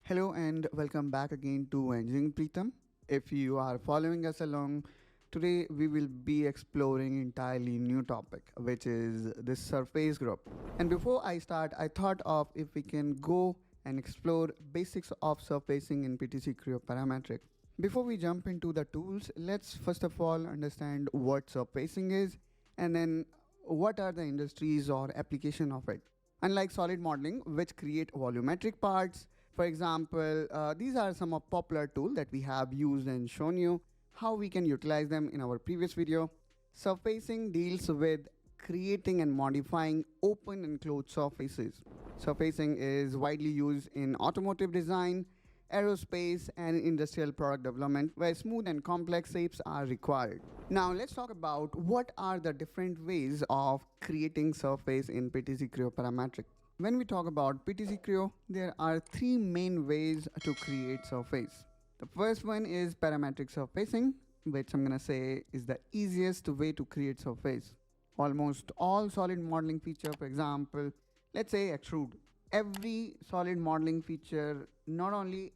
Hello and welcome back again to Engineering Pritam. If you are following us along, today we will be exploring entirely new topic, which is this surface group. And before I start, I thought of if we can go and explore basics of surfacing in PTC Creo Parametric. Before we jump into the tools, let's first of all understand what surfacing is and then what are the industries or application of it. Unlike solid modeling, which create volumetric parts, for example, these are some of popular tools that we have used and shown you how we can utilize them in our previous video. Surfacing deals with creating and modifying open and closed surfaces. Surfacing is widely used in automotive design, aerospace, and industrial product development where smooth and complex shapes are required. Now let's talk about what are the different ways of creating surface in PTC Creo Parametric. When we talk about PTC Creo, there are three main ways to create surface. The first one is parametric surfacing, which I'm gonna say is the easiest way to create surface. Almost all solid modeling feature, for example, let's say Extrude. Every solid modeling feature not only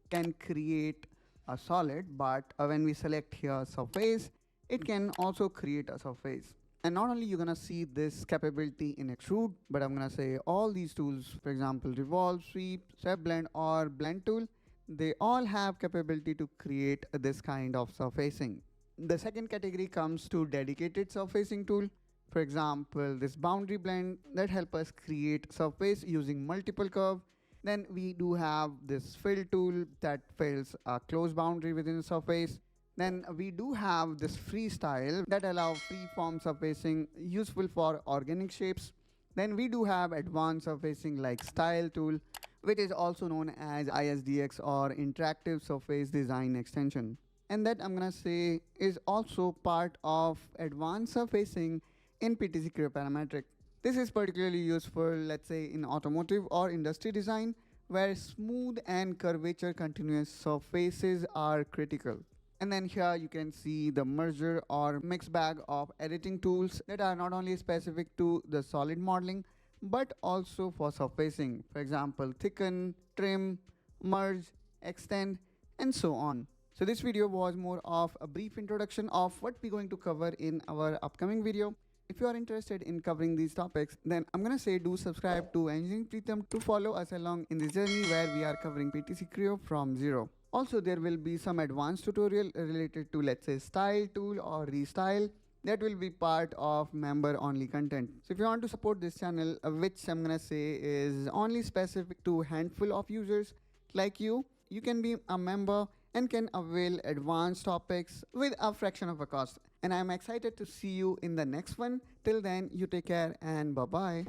can create a solid, but when we select here surface, it can also create a surface. And not only you're gonna see this capability in Extrude, but I'm gonna say all these tools, for example, Revolve, Sweep, Step Blend or Blend tool, they all have capability to create this kind of surfacing. The second category comes to dedicated surfacing tool. For example, this boundary blend that help us create surface using multiple curve. Then we do have this fill tool that fills a closed boundary within the surface. Then we do have this Freestyle that allow free-form surfacing useful for organic shapes. Then we do have advanced surfacing like Style tool, which is also known as ISDX or interactive surface design extension. And that I'm gonna say is also part of advanced surfacing in PTC Creo Parametric. This is particularly useful, let's say, in automotive or industry design, where smooth and curvature continuous surfaces are critical. And then here you can see the merger or mixed bag of editing tools that are not only specific to the solid modeling, but also for surfacing. For example, thicken, trim, merge, extend, and so on. So this video was more of a brief introduction of what we're going to cover in our upcoming video. If you are interested in covering these topics, then I'm gonna say do subscribe to Engineering Pritam to follow us along in this journey where we are covering PTC Creo from zero. Also, there will be some advanced tutorial related to, let's say, Style tool or Restyle that will be part of member only content. So if you want to support this channel, which I'm gonna say is only specific to a handful of users like you can be a member and can avail advanced topics with a fraction of a cost. And I'm excited to see you in the next one. Till then, you take care and bye-bye.